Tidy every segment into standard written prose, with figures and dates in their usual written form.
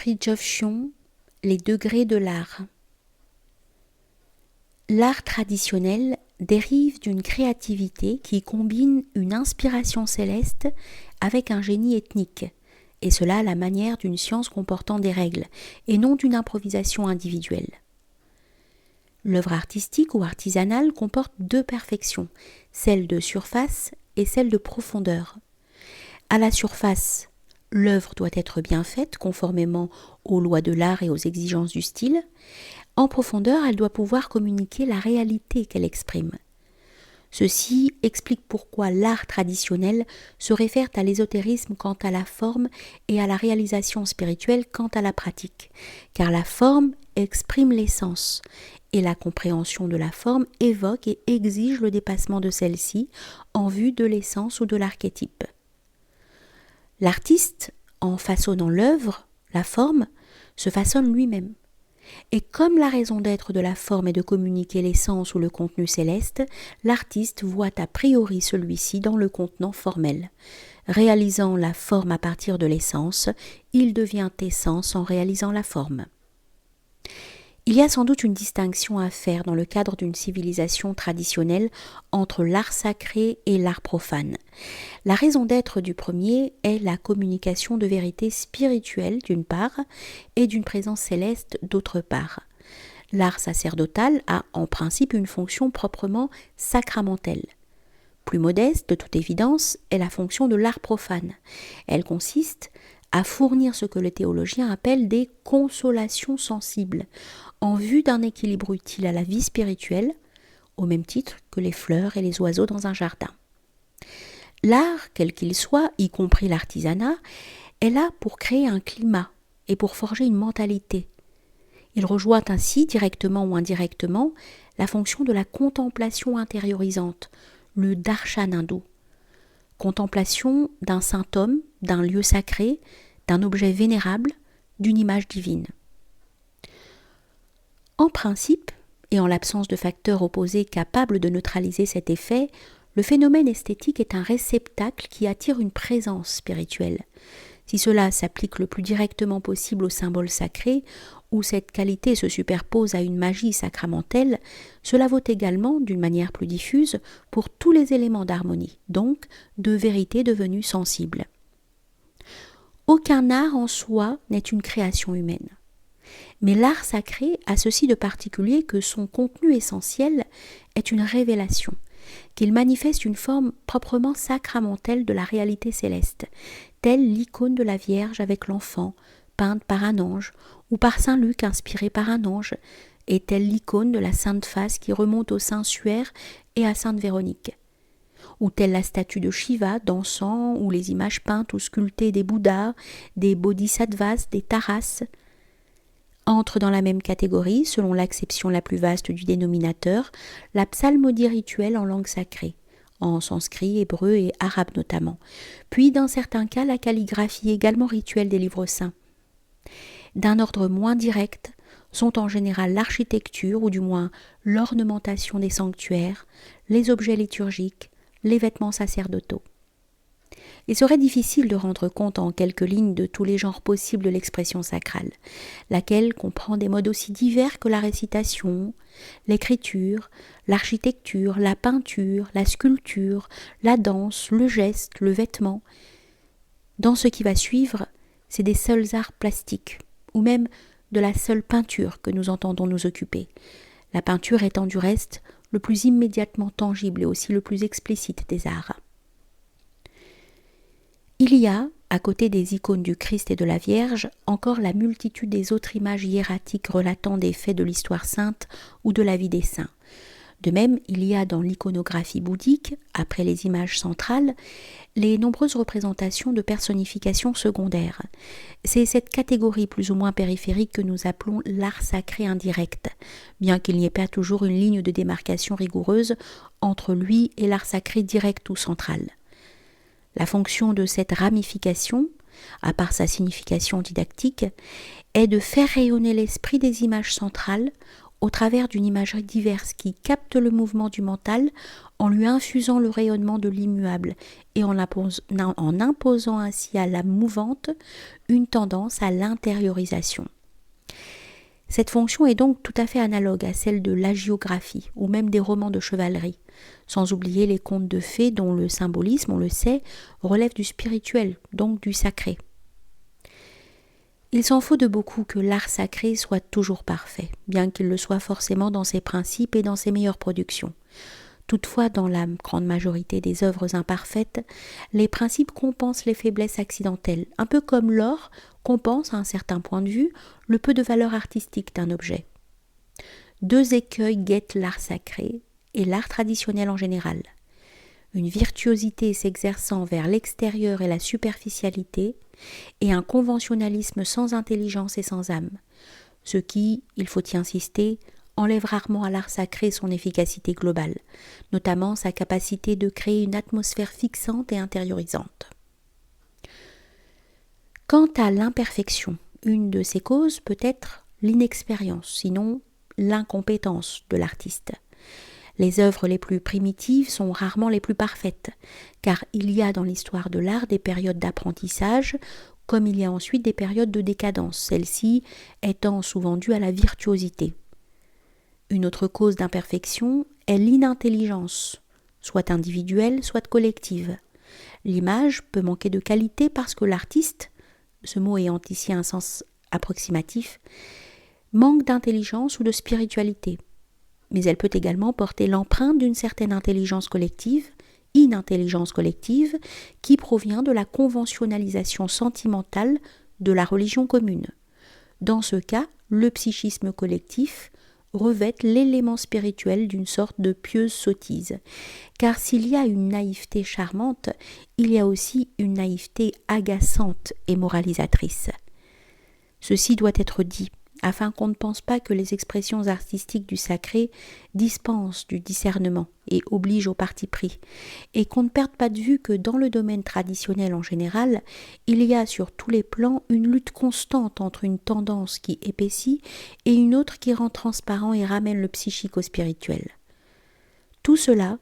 Fridtjof Schuon, les degrés de l'art. L'art traditionnel dérive d'une créativité qui combine une inspiration céleste avec un génie ethnique, et cela à la manière d'une science comportant des règles, et non d'une improvisation individuelle. L'œuvre artistique ou artisanale comporte deux perfections, celle de surface et celle de profondeur. À la surface, l'œuvre doit être bien faite, conformément aux lois de l'art et aux exigences du style. En profondeur, elle doit pouvoir communiquer la réalité qu'elle exprime. Ceci explique pourquoi l'art traditionnel se réfère à l'ésotérisme quant à la forme et à la réalisation spirituelle quant à la pratique, car la forme exprime l'essence, et la compréhension de la forme évoque et exige le dépassement de celle-ci en vue de l'essence ou de l'archétype. L'artiste, en façonnant l'œuvre, la forme, se façonne lui-même. Et comme la raison d'être de la forme est de communiquer l'essence ou le contenu céleste, l'artiste voit a priori celui-ci dans le contenant formel. Réalisant la forme à partir de l'essence, il devient essence en réalisant la forme. Il y a sans doute une distinction à faire dans le cadre d'une civilisation traditionnelle entre l'art sacré et l'art profane. La raison d'être du premier est la communication de vérités spirituelles d'une part et d'une présence céleste d'autre part. L'art sacerdotal a en principe une fonction proprement sacramentelle. Plus modeste, de toute évidence, est la fonction de l'art profane. Elle consiste à fournir ce que le théologien appelle des consolations sensibles, en vue d'un équilibre utile à la vie spirituelle, au même titre que les fleurs et les oiseaux dans un jardin. L'art, quel qu'il soit, y compris l'artisanat, est là pour créer un climat et pour forger une mentalité. Il rejoint ainsi, directement ou indirectement, la fonction de la contemplation intériorisante, le darshan hindou. Contemplation d'un saint homme, d'un lieu sacré, d'un objet vénérable, d'une image divine. En principe, et en l'absence de facteurs opposés capables de neutraliser cet effet, le phénomène esthétique est un réceptacle qui attire une présence spirituelle. Si cela s'applique le plus directement possible au symbole sacré, où cette qualité se superpose à une magie sacramentelle, cela vaut également, d'une manière plus diffuse, pour tous les éléments d'harmonie, donc de vérité devenue sensible. Aucun art en soi n'est une création humaine. Mais l'art sacré a ceci de particulier que son contenu essentiel est une révélation, qu'il manifeste une forme proprement sacramentelle de la réalité céleste, telle l'icône de la Vierge avec l'enfant, peinte par un ange, ou par saint Luc inspiré par un ange, et telle l'icône de la Sainte Face qui remonte au saint Suaire et à sainte Véronique, ou telle la statue de Shiva dansant, ou les images peintes ou sculptées des Bouddhas, des Bodhisattvas, des Taras. Entre dans la même catégorie, selon l'acception la plus vaste du dénominateur, la psalmodie rituelle en langue sacrée, en sanskrit, hébreu et arabe notamment, puis dans certains cas la calligraphie également rituelle des livres saints. D'un ordre moins direct sont en général l'architecture, ou du moins l'ornementation des sanctuaires, les objets liturgiques, les vêtements sacerdotaux. Il serait difficile de rendre compte en quelques lignes de tous les genres possibles de l'expression sacrale, laquelle comprend des modes aussi divers que la récitation, l'écriture, l'architecture, la peinture, la sculpture, la danse, le geste, le vêtement. Dans ce qui va suivre, c'est des seuls arts plastiques, ou même de la seule peinture que nous entendons nous occuper, la peinture étant du reste le plus immédiatement tangible et aussi le plus explicite des arts. Il y a, à côté des icônes du Christ et de la Vierge, encore la multitude des autres images hiératiques relatant des faits de l'histoire sainte ou de la vie des saints. De même, il y a dans l'iconographie bouddhique, après les images centrales, les nombreuses représentations de personnifications secondaires. C'est cette catégorie plus ou moins périphérique que nous appelons l'art sacré indirect, bien qu'il n'y ait pas toujours une ligne de démarcation rigoureuse entre lui et l'art sacré direct ou central. La fonction de cette ramification, à part sa signification didactique, est de faire rayonner l'esprit des images centrales au travers d'une imagerie diverse qui capte le mouvement du mental en lui infusant le rayonnement de l'immuable et en imposant ainsi à l'âme mouvante une tendance à l'intériorisation. Cette fonction est donc tout à fait analogue à celle de l'hagiographie ou même des romans de chevalerie, sans oublier les contes de fées dont le symbolisme, on le sait, relève du spirituel, donc du sacré. Il s'en faut de beaucoup que l'art sacré soit toujours parfait, bien qu'il le soit forcément dans ses principes et dans ses meilleures productions. Toutefois, dans la grande majorité des œuvres imparfaites, les principes compensent les faiblesses accidentelles, un peu comme l'or compense à un certain point de vue le peu de valeur artistique d'un objet. Deux écueils guettent l'art sacré et l'art traditionnel en général. Une virtuosité s'exerçant vers l'extérieur et la superficialité, et un conventionnalisme sans intelligence et sans âme, ce qui, il faut y insister, enlève rarement à l'art sacré son efficacité globale, notamment sa capacité de créer une atmosphère fixante et intériorisante. Quant à l'imperfection, une de ses causes peut être l'inexpérience, sinon l'incompétence de l'artiste. Les œuvres les plus primitives sont rarement les plus parfaites, car il y a dans l'histoire de l'art des périodes d'apprentissage, comme il y a ensuite des périodes de décadence, celle-ci étant souvent due à la virtuosité. Une autre cause d'imperfection est l'inintelligence, soit individuelle, soit collective. L'image peut manquer de qualité parce que l'artiste, ce mot ayant ici un sens approximatif, manque d'intelligence ou de spiritualité. Mais elle peut également porter l'empreinte d'une certaine intelligence collective, inintelligence collective, qui provient de la conventionnalisation sentimentale de la religion commune. Dans ce cas, le psychisme collectif revêt l'élément spirituel d'une sorte de pieuse sottise, car s'il y a une naïveté charmante, il y a aussi une naïveté agaçante et moralisatrice. Ceci doit être dit, afin qu'on ne pense pas que les expressions artistiques du sacré dispensent du discernement et obligent au parti pris, et qu'on ne perde pas de vue que dans le domaine traditionnel en général, il y a sur tous les plans une lutte constante entre une tendance qui épaissit et une autre qui rend transparent et ramène le psychique au spirituel. Tout cela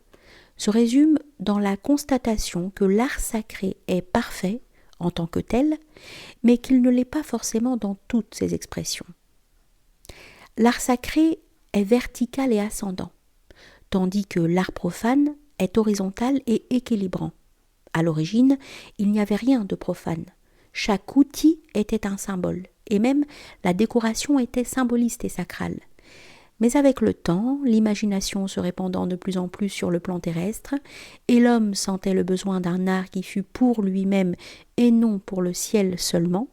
se résume dans la constatation que l'art sacré est parfait en tant que tel, mais qu'il ne l'est pas forcément dans toutes ses expressions. L'art sacré est vertical et ascendant, tandis que l'art profane est horizontal et équilibrant. À l'origine, il n'y avait rien de profane. Chaque outil était un symbole, et même la décoration était symboliste et sacrale. Mais avec le temps, l'imagination se répandant de plus en plus sur le plan terrestre, et l'homme sentait le besoin d'un art qui fût pour lui-même et non pour le ciel seulement,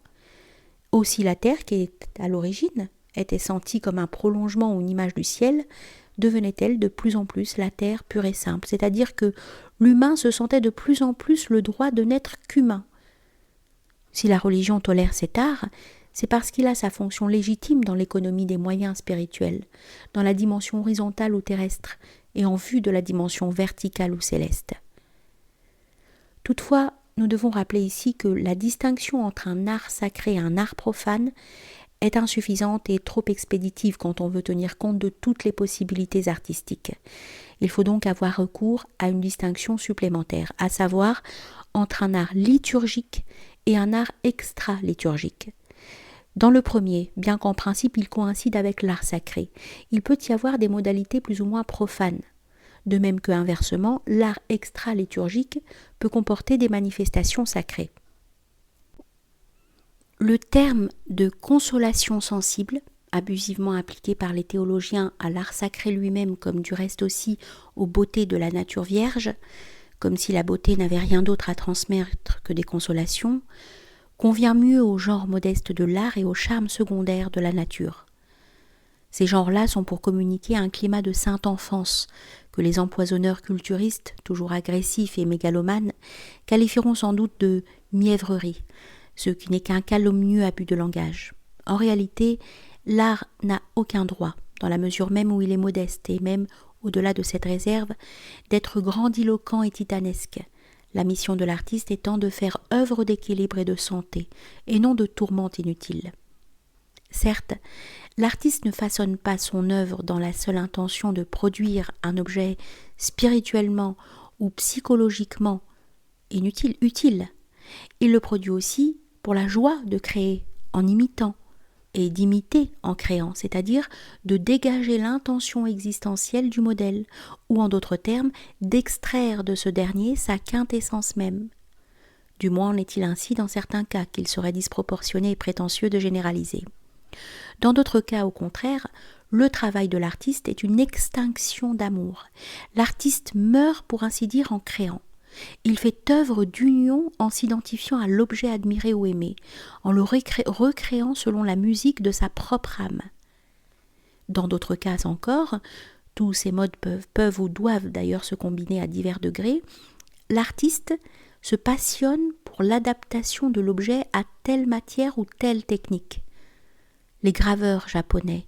aussi la terre, qui est à l'origine, était sentie comme un prolongement ou une image du ciel, devenait-elle de plus en plus la terre pure et simple, c'est-à-dire que l'humain se sentait de plus en plus le droit de n'être qu'humain. Si la religion tolère cet art, c'est parce qu'il a sa fonction légitime dans l'économie des moyens spirituels, dans la dimension horizontale ou terrestre, et en vue de la dimension verticale ou céleste. Toutefois, nous devons rappeler ici que la distinction entre un art sacré et un art profane est insuffisante et trop expéditive quand on veut tenir compte de toutes les possibilités artistiques. Il faut donc avoir recours à une distinction supplémentaire, à savoir entre un art liturgique et un art extra-liturgique. Dans le premier, bien qu'en principe il coïncide avec l'art sacré, il peut y avoir des modalités plus ou moins profanes. De même que inversement, l'art extra-liturgique peut comporter des manifestations sacrées. Le terme de consolation sensible, abusivement appliqué par les théologiens à l'art sacré lui-même comme du reste aussi aux beautés de la nature vierge, comme si la beauté n'avait rien d'autre à transmettre que des consolations, convient mieux au genre modeste de l'art et au charme secondaire de la nature. Ces genres-là sont pour communiquer un climat de sainte enfance que les empoisonneurs culturistes, toujours agressifs et mégalomanes, qualifieront sans doute de mièvrerie, ce qui n'est qu'un calomnieux abus de langage. En réalité, l'art n'a aucun droit, dans la mesure même où il est modeste et même au-delà de cette réserve, d'être grandiloquent et titanesque, la mission de l'artiste étant de faire œuvre d'équilibre et de santé, et non de tourmente inutile. Certes, l'artiste ne façonne pas son œuvre dans la seule intention de produire un objet spirituellement ou psychologiquement utile. Il le produit aussi pour la joie de créer en imitant et d'imiter en créant, c'est-à-dire de dégager l'intention existentielle du modèle, ou en d'autres termes, d'extraire de ce dernier sa quintessence même. Du moins en est-il ainsi dans certains cas qu'il serait disproportionné et prétentieux de généraliser. Dans d'autres cas, au contraire, le travail de l'artiste est une extinction d'amour. L'artiste meurt, pour ainsi dire, en créant. Il fait œuvre d'union en s'identifiant à l'objet admiré ou aimé, en le recréant selon la musique de sa propre âme. Dans d'autres cas encore, tous ces modes peuvent ou doivent d'ailleurs se combiner à divers degrés, l'artiste se passionne pour l'adaptation de l'objet à telle matière ou telle technique. Les graveurs japonais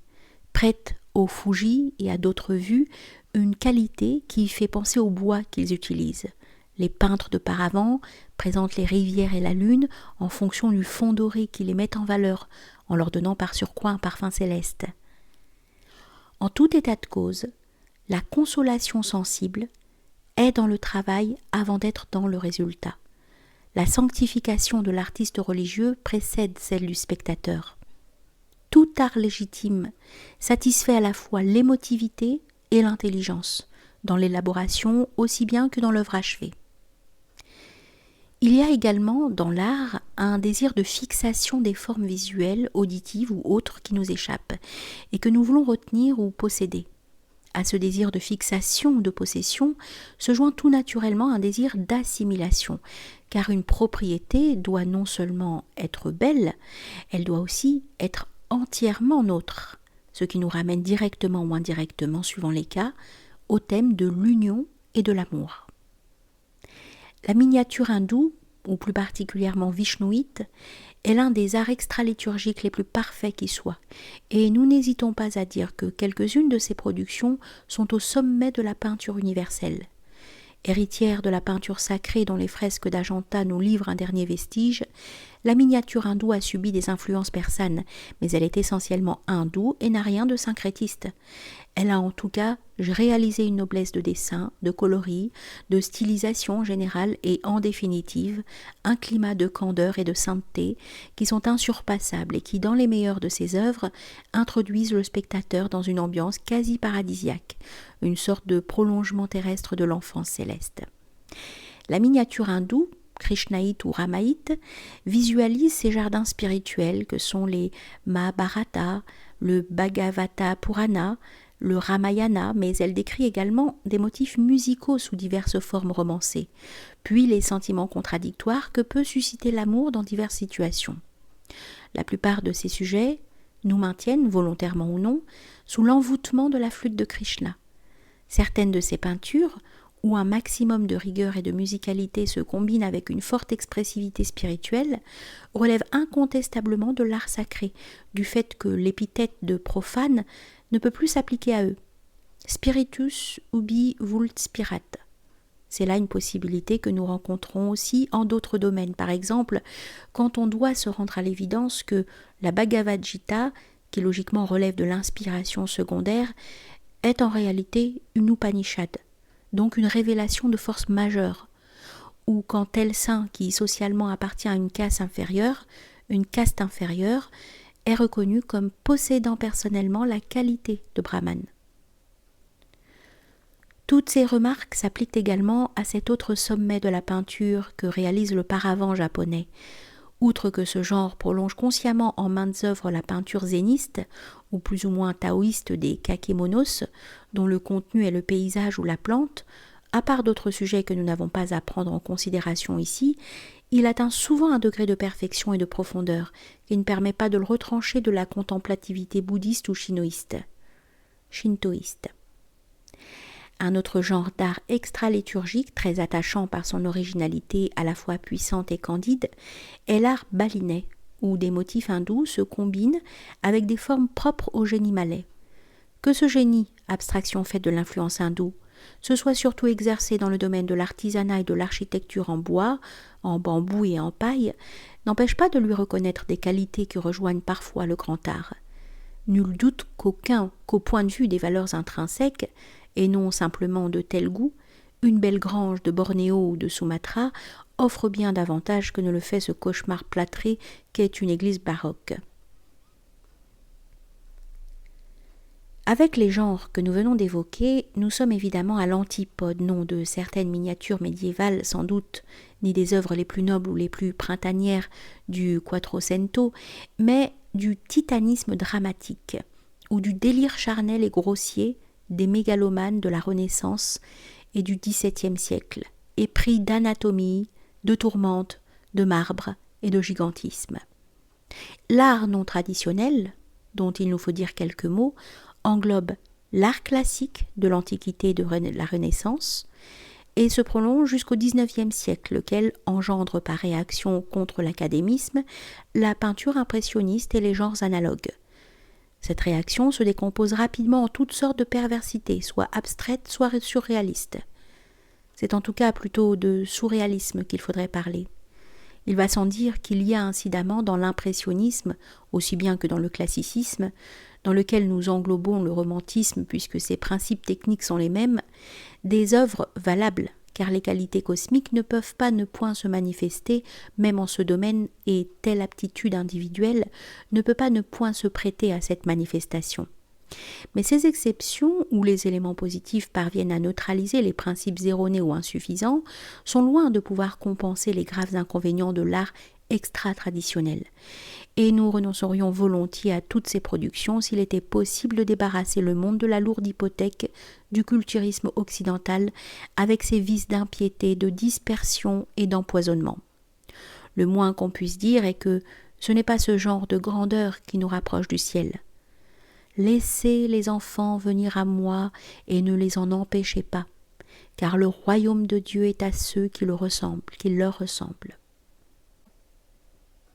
prêtent au Fuji et à d'autres vues une qualité qui fait penser au bois qu'ils utilisent. Les peintres de Paravent présentent les rivières et la lune en fonction du fond doré qui les met en valeur, en leur donnant par surcroît un parfum céleste. En tout état de cause, la consolation sensible est dans le travail avant d'être dans le résultat. La sanctification de l'artiste religieux précède celle du spectateur. Tout art légitime satisfait à la fois l'émotivité et l'intelligence, dans l'élaboration aussi bien que dans l'œuvre achevée. Il y a également dans l'art un désir de fixation des formes visuelles, auditives ou autres qui nous échappent et que nous voulons retenir ou posséder. À ce désir de fixation ou de possession se joint tout naturellement un désir d'assimilation, car une propriété doit non seulement être belle, elle doit aussi être entièrement nôtre, ce qui nous ramène directement ou indirectement, suivant les cas, au thème de l'union et de l'amour. La miniature hindoue, ou plus particulièrement vishnouite, est l'un des arts extra-liturgiques les plus parfaits qui soient, et nous n'hésitons pas à dire que quelques-unes de ces productions sont au sommet de la peinture universelle. Héritière de la peinture sacrée dont les fresques d'Ajanta nous livrent un dernier vestige, la miniature hindoue a subi des influences persanes, mais elle est essentiellement hindoue et n'a rien de syncrétiste. Elle a en tout cas réalisé une noblesse de dessin, de coloris, de stylisation générale et en définitive, un climat de candeur et de sainteté qui sont insurpassables et qui, dans les meilleures de ses œuvres, introduisent le spectateur dans une ambiance quasi paradisiaque, une sorte de prolongement terrestre de l'enfance céleste. La miniature hindoue, krishnaïte ou ramaïte, visualise ces jardins spirituels que sont les Mahabharata, le Bhagavata Purana, le Ramayana, mais elle décrit également des motifs musicaux sous diverses formes romancées, puis les sentiments contradictoires que peut susciter l'amour dans diverses situations. La plupart de ces sujets nous maintiennent, volontairement ou non, sous l'envoûtement de la flûte de Krishna. Certaines de ces peintures, où un maximum de rigueur et de musicalité se combine avec une forte expressivité spirituelle, relèvent incontestablement de l'art sacré, du fait que l'épithète de profane ne peut plus s'appliquer à eux. Spiritus ubi vult spirat. C'est là une possibilité que nous rencontrons aussi en d'autres domaines. Par exemple, quand on doit se rendre à l'évidence que la Bhagavad Gita, qui logiquement relève de l'inspiration secondaire, est en réalité une Upanishad, donc une révélation de force majeure, ou quand tel saint qui socialement appartient à une caste inférieure, est reconnu comme possédant personnellement la qualité de Brahman. Toutes ces remarques s'appliquent également à cet autre sommet de la peinture que réalise le Paravent japonais. Outre que ce genre prolonge consciemment en maintes œuvres la peinture zéniste, ou plus ou moins taoïste des kakemonos, dont le contenu est le paysage ou la plante, à part d'autres sujets que nous n'avons pas à prendre en considération ici, il atteint souvent un degré de perfection et de profondeur qui ne permet pas de le retrancher de la contemplativité bouddhiste ou shintoïste. Un autre genre d'art extra-liturgique, très attachant par son originalité à la fois puissante et candide, est l'art balinais, où des motifs hindous se combinent avec des formes propres au génie malais. Que ce génie, abstraction faite de l'influence hindoue, se soit surtout exercé dans le domaine de l'artisanat et de l'architecture en bois, en bambou et en paille, n'empêche pas de lui reconnaître des qualités qui rejoignent parfois le grand art. Nul doute qu'au point de vue des valeurs intrinsèques, et non simplement de tel goût, une belle grange de Bornéo ou de Sumatra offre bien davantage que ne le fait ce cauchemar plâtré qu'est une église baroque. Avec les genres que nous venons d'évoquer, nous sommes évidemment à l'antipode, non de certaines miniatures médiévales sans doute, ni des œuvres les plus nobles ou les plus printanières du Quattrocento, mais du titanisme dramatique, ou du délire charnel et grossier des mégalomanes de la Renaissance et du XVIIe siècle, épris d'anatomie, de tourmente, de marbre et de gigantisme. L'art non traditionnel, dont il nous faut dire quelques mots, englobe l'art classique de l'Antiquité et de la Renaissance et se prolonge jusqu'au XIXe siècle, lequel engendre par réaction contre l'académisme la peinture impressionniste et les genres analogues. Cette réaction se décompose rapidement en toutes sortes de perversités, soit abstraites, soit surréalistes. C'est en tout cas plutôt de surréalisme qu'il faudrait parler. Il va sans dire qu'il y a incidemment dans l'impressionnisme, aussi bien que dans le classicisme, dans lequel nous englobons le romantisme puisque ses principes techniques sont les mêmes, des œuvres valables, car les qualités cosmiques ne peuvent pas ne point se manifester, même en ce domaine, et telle aptitude individuelle ne peut pas ne point se prêter à cette manifestation. Mais ces exceptions, où les éléments positifs parviennent à neutraliser les principes erronés ou insuffisants, sont loin de pouvoir compenser les graves inconvénients de l'art extra-traditionnel. Et nous renoncerions volontiers à toutes ces productions s'il était possible de débarrasser le monde de la lourde hypothèque du culturisme occidental avec ses vices d'impiété, de dispersion et d'empoisonnement. Le moins qu'on puisse dire est que ce n'est pas ce genre de grandeur qui nous rapproche du ciel. Laissez les enfants venir à moi et ne les en empêchez pas, car le royaume de Dieu est à ceux qui leur ressemblent.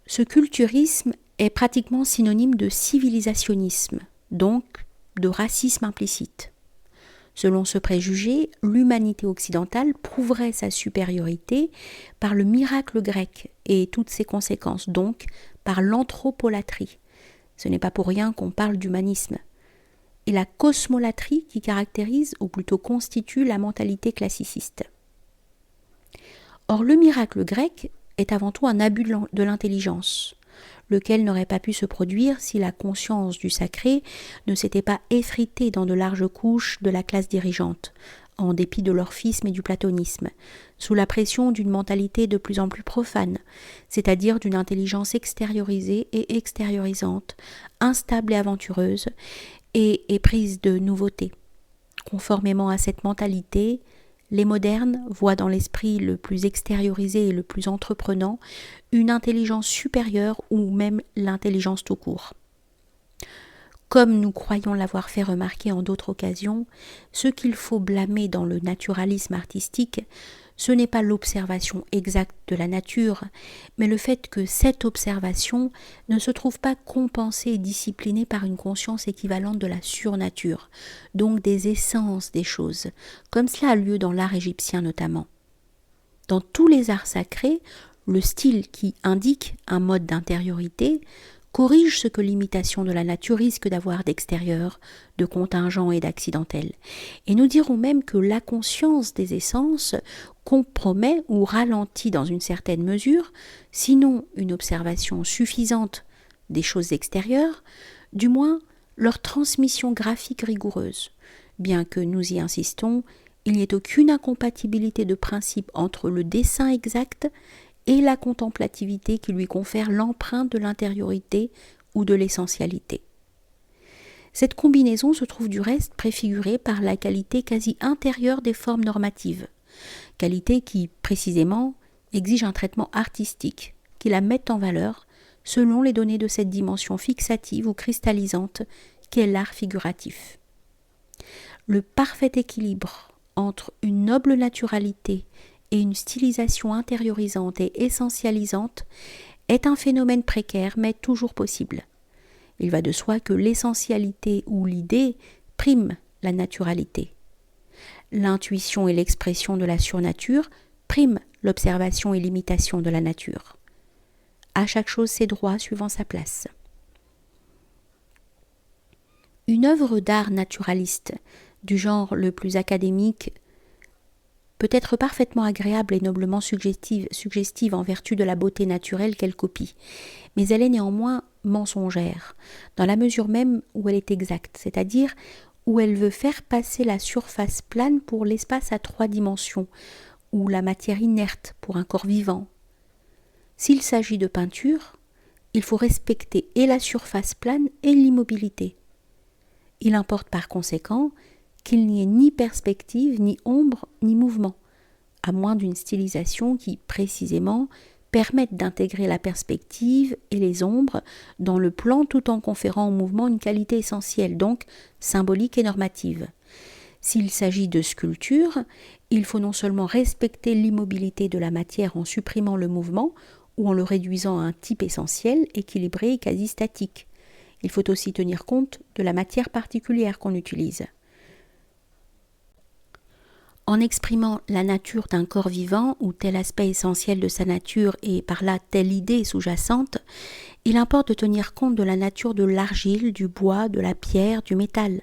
Ce culturisme est pratiquement synonyme de civilisationnisme, donc de racisme implicite. Selon ce préjugé, l'humanité occidentale prouverait sa supériorité par le miracle grec et toutes ses conséquences, donc par l'anthropolatrie. Ce n'est pas pour rien qu'on parle d'humanisme. Et la cosmolatrie qui caractérise, ou plutôt constitue, la mentalité classiciste. Or, le miracle grec est avant tout un abus de l'intelligence, lequel n'aurait pas pu se produire si la conscience du sacré ne s'était pas effritée dans de larges couches de la classe dirigeante, en dépit de l'orphisme et du platonisme, sous la pression d'une mentalité de plus en plus profane, c'est-à-dire d'une intelligence extériorisée et extériorisante, instable et aventureuse, et éprise de nouveautés. Conformément à cette mentalité, les modernes voient dans l'esprit le plus extériorisé et le plus entreprenant une intelligence supérieure ou même l'intelligence tout court. Comme nous croyons l'avoir fait remarquer en d'autres occasions, ce qu'il faut blâmer dans le naturalisme artistique, ce n'est pas l'observation exacte de la nature, mais le fait que cette observation ne se trouve pas compensée et disciplinée par une conscience équivalente de la surnature, donc des essences des choses, comme cela a lieu dans l'art égyptien notamment. Dans tous les arts sacrés, le style qui indique un mode d'intériorité corrige ce que l'imitation de la nature risque d'avoir d'extérieur, de contingent et d'accidentel. Et nous dirons même que la conscience des essences compromet ou ralentit dans une certaine mesure, sinon une observation suffisante des choses extérieures, du moins leur transmission graphique rigoureuse. Bien que nous y insistons, il n'y ait aucune incompatibilité de principe entre le dessin exact et la contemplativité qui lui confère l'empreinte de l'intériorité ou de l'essentialité. Cette combinaison se trouve du reste préfigurée par la qualité quasi intérieure des formes normatives, qualité qui, précisément, exige un traitement artistique, qui la mette en valeur selon les données de cette dimension fixative ou cristallisante qu'est l'art figuratif. Le parfait équilibre entre une noble naturalité et une stylisation intériorisante et essentialisante est un phénomène précaire mais toujours possible. Il va de soi que l'essentialité ou l'idée prime la naturalité. l'intuition et l'expression de la surnature priment l'observation et l'imitation de la nature. À chaque chose ses droits suivant sa place. Une œuvre d'art naturaliste, du genre le plus académique, peut être parfaitement agréable et noblement suggestive en vertu de la beauté naturelle qu'elle copie, mais elle est néanmoins mensongère, dans la mesure même où elle est exacte, c'est-à-dire où elle veut faire passer la surface plane pour l'espace à 3 dimensions, ou la matière inerte pour un corps vivant. S'il s'agit de peinture, il faut respecter et la surface plane et l'immobilité. Il importe par conséquent qu'il n'y ait ni perspective, ni ombre, ni mouvement, à moins d'une stylisation qui, précisément, permette d'intégrer la perspective et les ombres dans le plan tout en conférant au mouvement une qualité essentielle, donc symbolique et normative. S'il s'agit de sculpture, il faut non seulement respecter l'immobilité de la matière en supprimant le mouvement ou en le réduisant à un type essentiel, équilibré et quasi statique. Il faut aussi tenir compte de la matière particulière qu'on utilise. En exprimant la nature d'un corps vivant ou tel aspect essentiel de sa nature et par là telle idée sous-jacente, il importe de tenir compte de la nature de l'argile, du bois, de la pierre, du métal.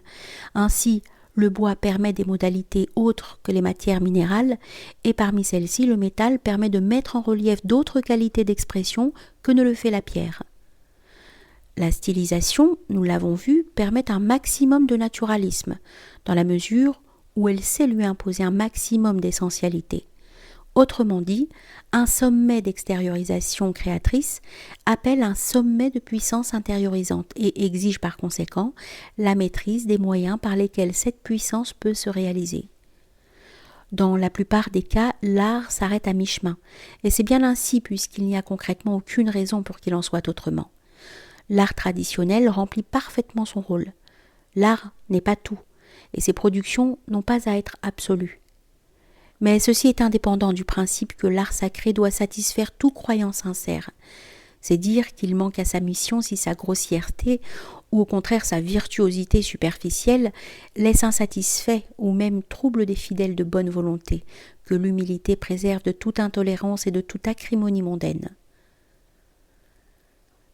Ainsi, le bois permet des modalités autres que les matières minérales et parmi celles-ci, le métal permet de mettre en relief d'autres qualités d'expression que ne le fait la pierre. La stylisation, nous l'avons vu, permet un maximum de naturalisme, dans la mesure où elle sait lui imposer un maximum d'essentialité. Autrement dit, un sommet d'extériorisation créatrice appelle un sommet de puissance intériorisante et exige par conséquent la maîtrise des moyens par lesquels cette puissance peut se réaliser. Dans la plupart des cas, l'art s'arrête à mi-chemin, et c'est bien ainsi puisqu'il n'y a concrètement aucune raison pour qu'il en soit autrement. L'art traditionnel remplit parfaitement son rôle. L'art n'est pas tout, et ses productions n'ont pas à être absolues. Mais ceci est indépendant du principe que l'art sacré doit satisfaire tout croyant sincère. C'est dire qu'il manque à sa mission si sa grossièreté, ou au contraire sa virtuosité superficielle, laisse insatisfait ou même trouble des fidèles de bonne volonté, que l'humilité préserve de toute intolérance et de toute acrimonie mondaine.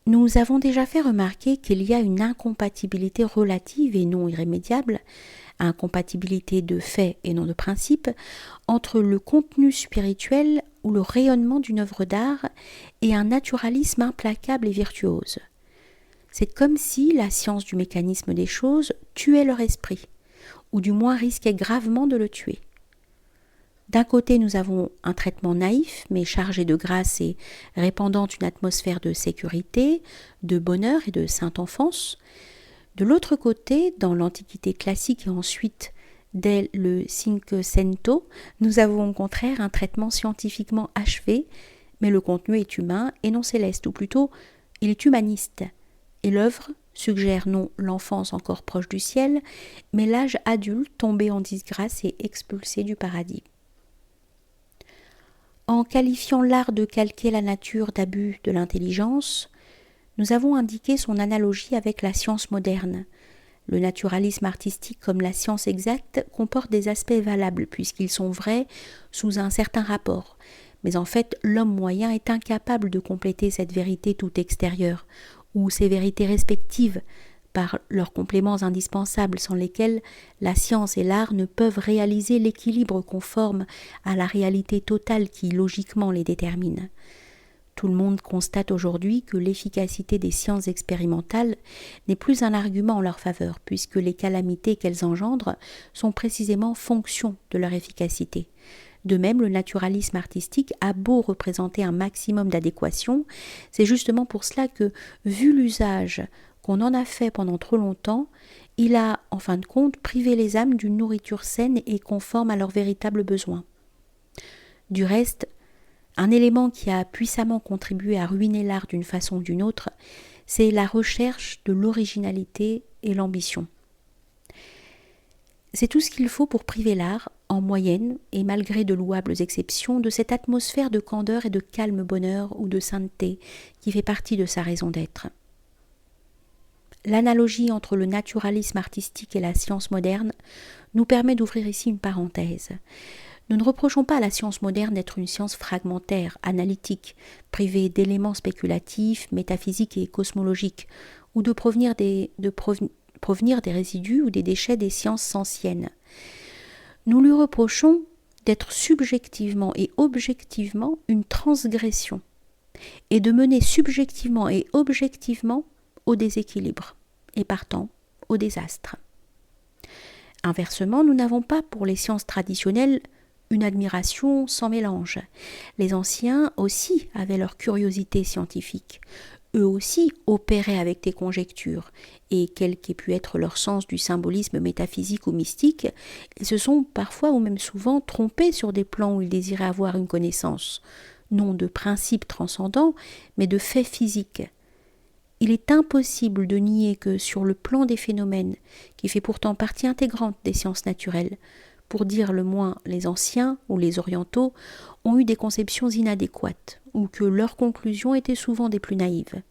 Nous avons déjà fait remarquer qu'il y a une incompatibilité relative et non irrémédiable, incompatibilité de fait et non de principe, entre le contenu spirituel ou le rayonnement d'une œuvre d'art et un naturalisme implacable et virtuose. C'est comme si la science du mécanisme des choses tuait leur esprit, ou du moins risquait gravement de le tuer. D'un côté, nous avons un traitement naïf, mais chargé de grâce et répandant une atmosphère de sécurité, de bonheur et de sainte enfance. De l'autre côté, dans l'Antiquité classique et ensuite dès le Cinquecento, nous avons au contraire un traitement scientifiquement achevé, mais le contenu est humain et non céleste, ou plutôt, il est humaniste. Et l'œuvre suggère non l'enfance encore proche du ciel, mais l'âge adulte tombé en disgrâce et expulsé du paradis. En qualifiant l'art de calquer la nature d'abus de l'intelligence, nous avons indiqué son analogie avec la science moderne. Le naturalisme artistique comme la science exacte comporte des aspects valables puisqu'ils sont vrais sous un certain rapport. Mais en fait, l'homme moyen est incapable de compléter cette vérité toute extérieure, ou ces vérités respectives, par leurs compléments indispensables sans lesquels la science et l'art ne peuvent réaliser l'équilibre conforme à la réalité totale qui logiquement les détermine. Tout le monde constate aujourd'hui que l'efficacité des sciences expérimentales n'est plus un argument en leur faveur, puisque les calamités qu'elles engendrent sont précisément fonction de leur efficacité. De même, le naturalisme artistique a beau représenter un maximum d'adéquation, c'est justement pour cela que, vu l'usage qu'on en a fait pendant trop longtemps, il a, en fin de compte, privé les âmes d'une nourriture saine et conforme à leurs véritables besoins. Du reste, un élément qui a puissamment contribué à ruiner l'art d'une façon ou d'une autre, c'est la recherche de l'originalité et l'ambition. C'est tout ce qu'il faut pour priver l'art, en moyenne, et malgré de louables exceptions, de cette atmosphère de candeur et de calme bonheur ou de sainteté qui fait partie de sa raison d'être. L'analogie entre le naturalisme artistique et la science moderne nous permet d'ouvrir ici une parenthèse. Nous ne reprochons pas à la science moderne d'être une science fragmentaire, analytique, privée d'éléments spéculatifs, métaphysiques et cosmologiques, ou de provenir des résidus ou des déchets des sciences anciennes. Nous lui reprochons d'être subjectivement et objectivement une transgression, et de mener subjectivement et objectivement au déséquilibre, et partant au désastre. Inversement, nous n'avons pas pour les sciences traditionnelles une admiration sans mélange. Les anciens aussi avaient leur curiosité scientifique. Eux aussi opéraient avec des conjectures, et quel qu'ait pu être leur sens du symbolisme métaphysique ou mystique, ils se sont parfois ou même souvent trompés sur des plans où ils désiraient avoir une connaissance, non de principes transcendants, mais de faits physiques. Il est impossible de nier que sur le plan des phénomènes, qui fait pourtant partie intégrante des sciences naturelles, pour dire le moins les anciens ou les orientaux ont eu des conceptions inadéquates, ou que leurs conclusions étaient souvent des plus naïves.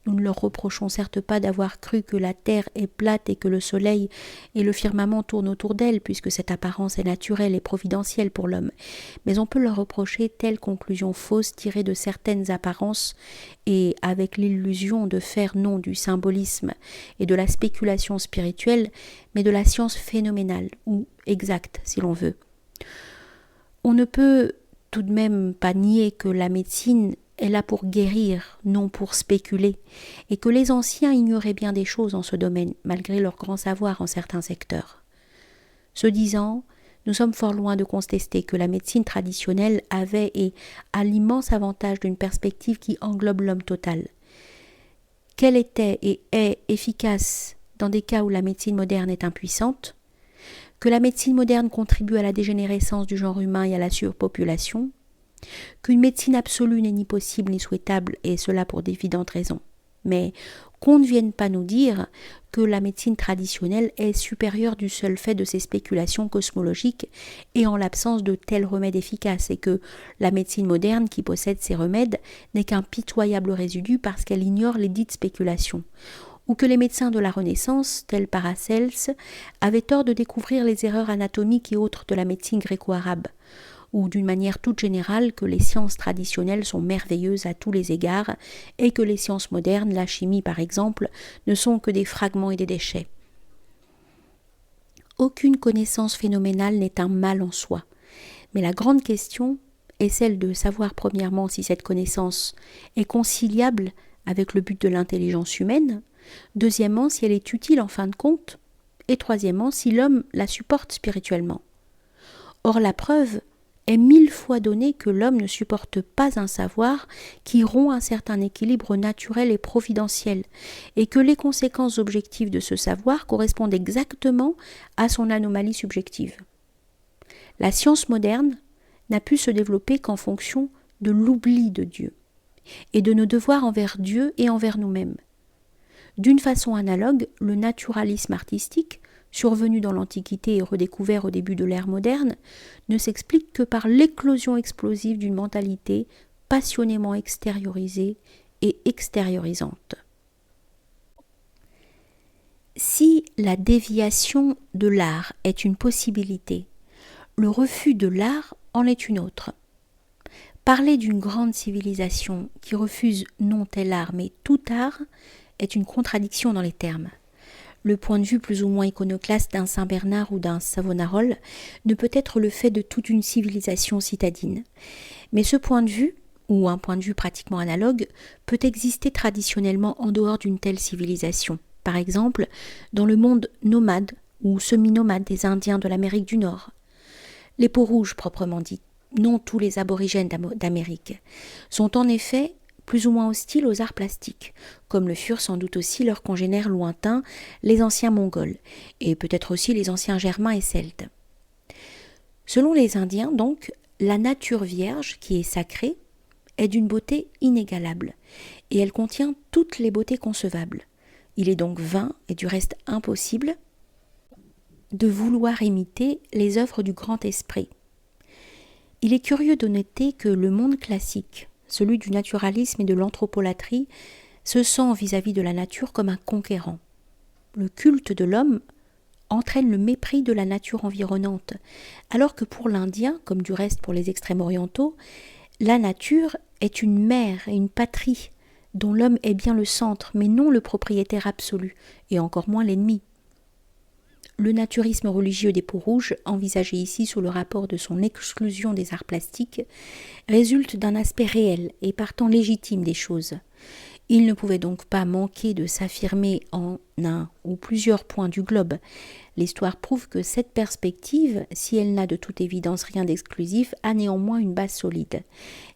Nous ne leur reprochons certes pas d'avoir cru que la terre est plate et que le soleil et le firmament tournent autour d'elle, puisque cette apparence est naturelle et providentielle pour l'homme, mais on peut leur reprocher telle conclusion fausse tirée de certaines apparences et avec l'illusion de faire non du symbolisme et de la spéculation spirituelle, mais de la science phénoménale, ou exacte si l'on veut. On ne peut tout de même pas nier que la médecine est là pour guérir, non pour spéculer, et que les anciens ignoraient bien des choses en ce domaine, malgré leur grand savoir en certains secteurs. Ce disant, nous sommes fort loin de contester que la médecine traditionnelle avait et a l'immense avantage d'une perspective qui englobe l'homme total. Qu'elle était et est efficace dans des cas où la médecine moderne est impuissante, que la médecine moderne contribue à la dégénérescence du genre humain et à la surpopulation, qu'une médecine absolue n'est ni possible ni souhaitable, et cela pour d'évidentes raisons. Mais qu'on ne vienne pas nous dire que la médecine traditionnelle est supérieure du seul fait de ses spéculations cosmologiques et en l'absence de tels remèdes efficaces, et que la médecine moderne qui possède ces remèdes n'est qu'un pitoyable résidu parce qu'elle ignore les dites spéculations, ou que les médecins de la Renaissance, tels Paracels, avaient tort de découvrir les erreurs anatomiques et autres de la médecine gréco-arabe, ou d'une manière toute générale que les sciences traditionnelles sont merveilleuses à tous les égards et que les sciences modernes, la chimie par exemple, ne sont que des fragments et des déchets. Aucune connaissance phénoménale n'est un mal en soi, mais la grande question est celle de savoir premièrement si cette connaissance est conciliable avec le but de l'intelligence humaine, deuxièmement si elle est utile en fin de compte, et troisièmement si l'homme la supporte spirituellement. Or la preuve est 1000 fois donné que l'homme ne supporte pas un savoir qui rompt un certain équilibre naturel et providentiel, et que les conséquences objectives de ce savoir correspondent exactement à son anomalie subjective. La science moderne n'a pu se développer qu'en fonction de l'oubli de Dieu, et de nos devoirs envers Dieu et envers nous-mêmes. D'une façon analogue, le naturalisme artistique, survenu dans l'Antiquité et redécouvert au début de l'ère moderne, ne s'explique que par l'éclosion explosive d'une mentalité passionnément extériorisée et extériorisante. Si la déviation de l'art est une possibilité, le refus de l'art en est une autre. Parler d'une grande civilisation qui refuse non tel art mais tout art est une contradiction dans les termes. Le point de vue plus ou moins iconoclaste d'un Saint-Bernard ou d'un Savonarole ne peut être le fait de toute une civilisation citadine. Mais ce point de vue, ou un point de vue pratiquement analogue, peut exister traditionnellement en dehors d'une telle civilisation. Par exemple, dans le monde nomade ou semi-nomade des Indiens de l'Amérique du Nord. Les peaux-rouges proprement dit, non tous les aborigènes d'Amérique, sont en effet plus ou moins hostiles aux arts plastiques, comme le furent sans doute aussi leurs congénères lointains, les anciens Mongols, et peut-être aussi les anciens Germains et Celtes. Selon les Indiens, donc, la nature vierge, qui est sacrée, est d'une beauté inégalable, et elle contient toutes les beautés concevables. Il est donc vain, et du reste impossible, de vouloir imiter les œuvres du grand esprit. Il est curieux de noter que le monde classique, celui du naturalisme et de l'anthropolatrie, se sent vis-à-vis de la nature comme un conquérant. Le culte de l'homme entraîne le mépris de la nature environnante, alors que pour l'Indien, comme du reste pour les extrêmes orientaux, la nature est une mère et une patrie dont l'homme est bien le centre, mais non le propriétaire absolu, et encore moins l'ennemi. Le naturisme religieux des Peaux-Rouges, envisagé ici sous le rapport de son exclusion des arts plastiques, résulte d'un aspect réel et partant légitime des choses. Il ne pouvait donc pas manquer de s'affirmer en un ou plusieurs points du globe. L'histoire prouve que cette perspective, si elle n'a de toute évidence rien d'exclusif, a néanmoins une base solide.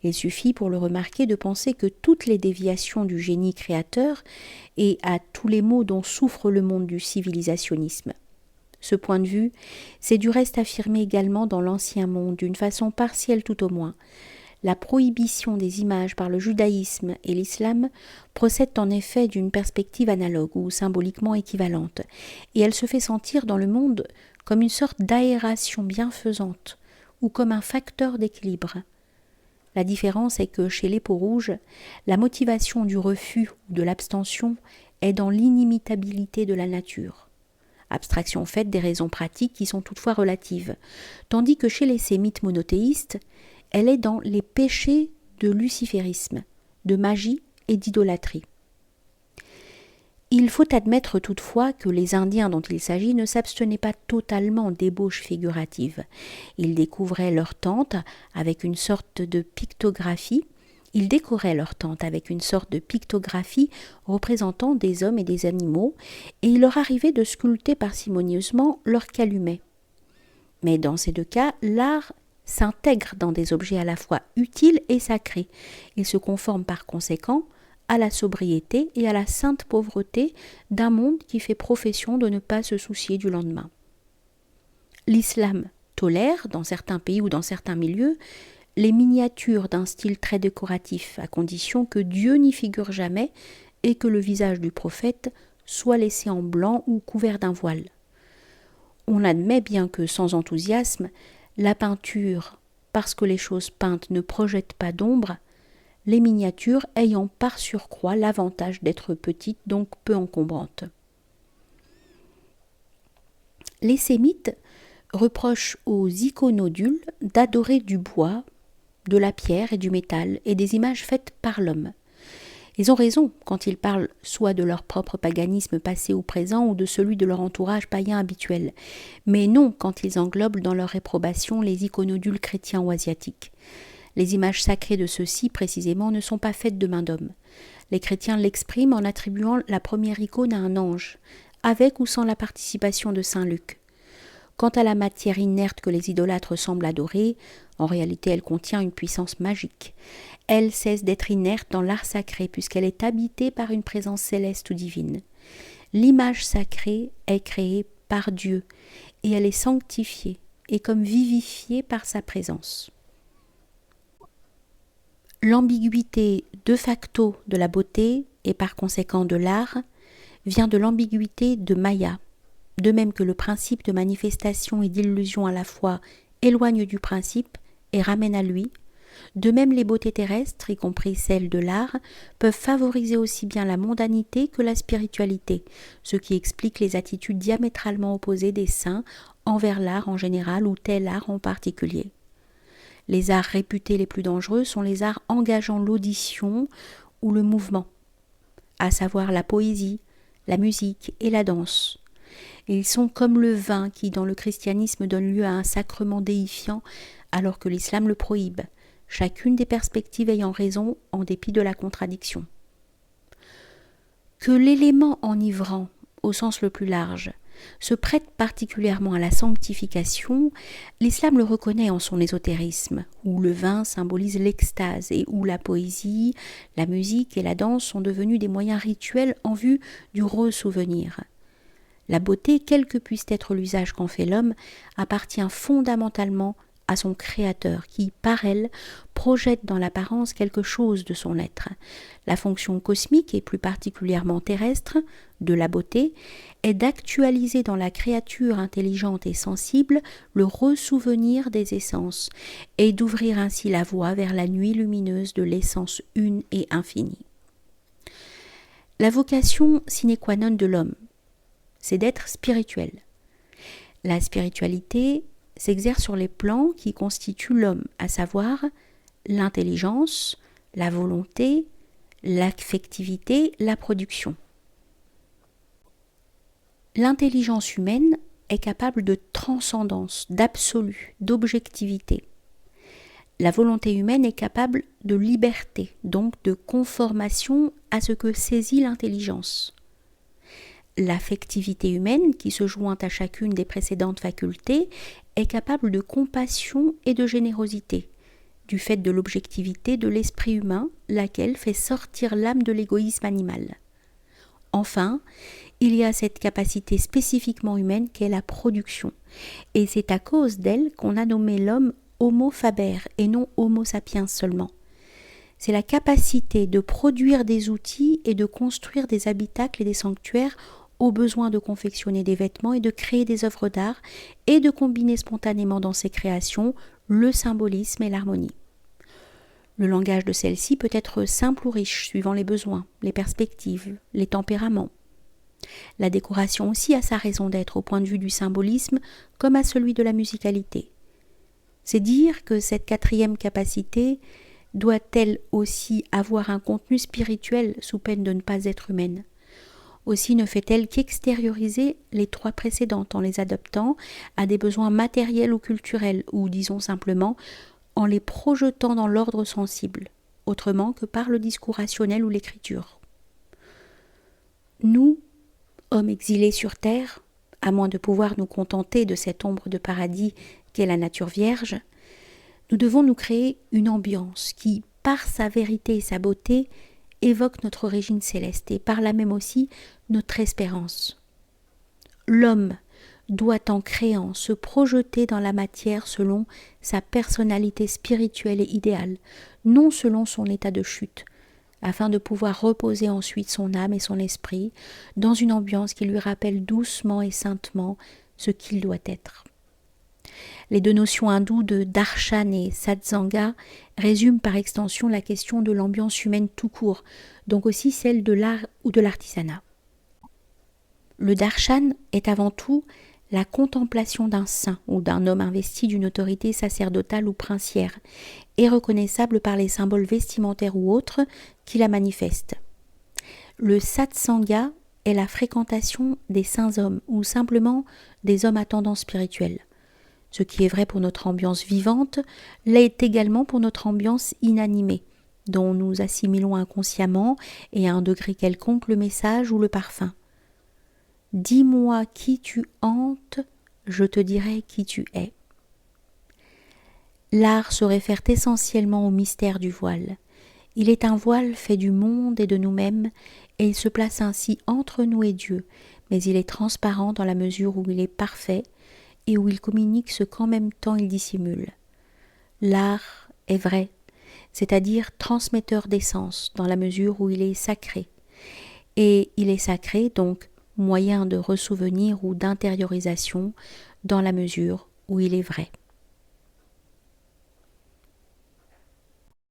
Il suffit pour le remarquer de penser que toutes les déviations du génie créateur et à tous les maux dont souffre le monde du civilisationnisme. Ce point de vue s'est du reste affirmé également dans l'Ancien Monde, d'une façon partielle tout au moins. La prohibition des images par le judaïsme et l'islam procède en effet d'une perspective analogue ou symboliquement équivalente, et elle se fait sentir dans le monde comme une sorte d'aération bienfaisante ou comme un facteur d'équilibre. La différence est que chez les Peaux-Rouges, la motivation du refus ou de l'abstention est dans l'inimitabilité de la nature. Abstraction faite des raisons pratiques qui sont toutefois relatives, tandis que chez les sémites monothéistes, elle est dans les péchés de luciférisme, de magie et d'idolâtrie. Il faut admettre toutefois que les Indiens dont il s'agit ne s'abstenaient pas totalement d'ébauches figuratives. Ils découvraient leur tente avec une sorte de pictographie. Ils décoraient leur tente avec une sorte de pictographie représentant des hommes et des animaux, et il leur arrivait de sculpter parcimonieusement leur calumet. Mais dans ces deux cas, l'art s'intègre dans des objets à la fois utiles et sacrés. Il se conforme par conséquent à la sobriété et à la sainte pauvreté d'un monde qui fait profession de ne pas se soucier du lendemain. L'islam tolère, dans certains pays ou dans certains milieux, les miniatures d'un style très décoratif, à condition que Dieu n'y figure jamais et que le visage du prophète soit laissé en blanc ou couvert d'un voile. On admet bien que, sans enthousiasme, la peinture, parce que les choses peintes ne projettent pas d'ombre, les miniatures ayant par surcroît l'avantage d'être petites, donc peu encombrantes. Les sémites reprochent aux iconodules d'adorer du bois, de la pierre et du métal, et des images faites par l'homme. Ils ont raison quand ils parlent soit de leur propre paganisme passé ou présent ou de celui de leur entourage païen habituel, mais non quand ils englobent dans leur réprobation les iconodules chrétiens ou asiatiques. Les images sacrées de ceux-ci, précisément, ne sont pas faites de main d'homme. Les chrétiens l'expriment en attribuant la première icône à un ange, avec ou sans la participation de saint Luc. Quant à la matière inerte que les idolâtres semblent adorer, en réalité elle contient une puissance magique. Elle cesse d'être inerte dans l'art sacré puisqu'elle est habitée par une présence céleste ou divine. L'image sacrée est créée par Dieu et elle est sanctifiée et comme vivifiée par sa présence. L'ambiguïté de facto de la beauté et par conséquent de l'art vient de l'ambiguïté de Maya, de même que le principe de manifestation et d'illusion à la fois éloigne du principe et ramène à lui. De même, les beautés terrestres, y compris celles de l'art, peuvent favoriser aussi bien la mondanité que la spiritualité, ce qui explique les attitudes diamétralement opposées des saints envers l'art en général ou tel art en particulier. Les arts réputés les plus dangereux sont les arts engageant l'audition ou le mouvement, à savoir la poésie, la musique et la danse. Ils sont comme le vin qui, dans le christianisme, donne lieu à un sacrement déifiant alors que l'islam le prohibe, chacune des perspectives ayant raison en dépit de la contradiction. Que l'élément enivrant, au sens le plus large, se prête particulièrement à la sanctification, l'islam le reconnaît en son ésotérisme, où le vin symbolise l'extase et où la poésie, la musique et la danse sont devenus des moyens rituels en vue du ressouvenir. La beauté, quel que puisse être l'usage qu'en fait l'homme, appartient fondamentalement à son créateur qui, par elle, projette dans l'apparence quelque chose de son être. La fonction cosmique, et plus particulièrement terrestre, de la beauté, est d'actualiser dans la créature intelligente et sensible le ressouvenir des essences, et d'ouvrir ainsi la voie vers la nuit lumineuse de l'essence une et infinie. La vocation sine qua non de l'homme, c'est d'être spirituel. La spiritualité s'exerce sur les plans qui constituent l'homme, à savoir l'intelligence, la volonté, l'affectivité, la production. L'intelligence humaine est capable de transcendance, d'absolu, d'objectivité. La volonté humaine est capable de liberté, donc de conformation à ce que saisit l'intelligence. L'affectivité humaine, qui se joint à chacune des précédentes facultés, est capable de compassion et de générosité, du fait de l'objectivité de l'esprit humain, laquelle fait sortir l'âme de l'égoïsme animal. Enfin, il y a cette capacité spécifiquement humaine qu'est la production, et c'est à cause d'elle qu'on a nommé l'homme Homo faber et non Homo sapiens seulement. C'est la capacité de produire des outils et de construire des habitacles et des sanctuaires au besoin de confectionner des vêtements et de créer des œuvres d'art et de combiner spontanément dans ces créations le symbolisme et l'harmonie. Le langage de celle-ci peut être simple ou riche, suivant les besoins, les perspectives, les tempéraments. La décoration aussi a sa raison d'être au point de vue du symbolisme comme à celui de la musicalité. C'est dire que cette quatrième capacité doit-elle aussi avoir un contenu spirituel sous peine de ne pas être humaine. Aussi ne fait-elle qu'extérioriser les trois précédentes en les adaptant à des besoins matériels ou culturels, ou disons simplement en les projetant dans l'ordre sensible, autrement que par le discours rationnel ou l'écriture. Nous, hommes exilés sur terre, à moins de pouvoir nous contenter de cette ombre de paradis qu'est la nature vierge, nous devons nous créer une ambiance qui, par sa vérité et sa beauté, évoque notre origine céleste et par là même aussi notre espérance. L'homme doit en créant se projeter dans la matière selon sa personnalité spirituelle et idéale, non selon son état de chute, afin de pouvoir reposer ensuite son âme et son esprit dans une ambiance qui lui rappelle doucement et saintement ce qu'il doit être. Les deux notions hindoues de darshan et satsanga résument par extension la question de l'ambiance humaine tout court, donc aussi celle de l'art ou de l'artisanat. Le darshan est avant tout la contemplation d'un saint ou d'un homme investi d'une autorité sacerdotale ou princière et reconnaissable par les symboles vestimentaires ou autres qui la manifestent. Le satsanga est la fréquentation des saints hommes ou simplement des hommes à tendance spirituelle. Ce qui est vrai pour notre ambiance vivante l'est également pour notre ambiance inanimée, dont nous assimilons inconsciemment et à un degré quelconque le message ou le parfum. Dis-moi qui tu hantes, je te dirai qui tu es. L'art se réfère essentiellement au mystère du voile. Il est un voile fait du monde et de nous-mêmes, et il se place ainsi entre nous et Dieu, mais il est transparent dans la mesure où il est parfait et où il communique ce qu'en même temps il dissimule. L'art est vrai, c'est-à-dire transmetteur d'essence dans la mesure où il est sacré. Et il est sacré, donc moyen de ressouvenir ou d'intériorisation dans la mesure où il est vrai.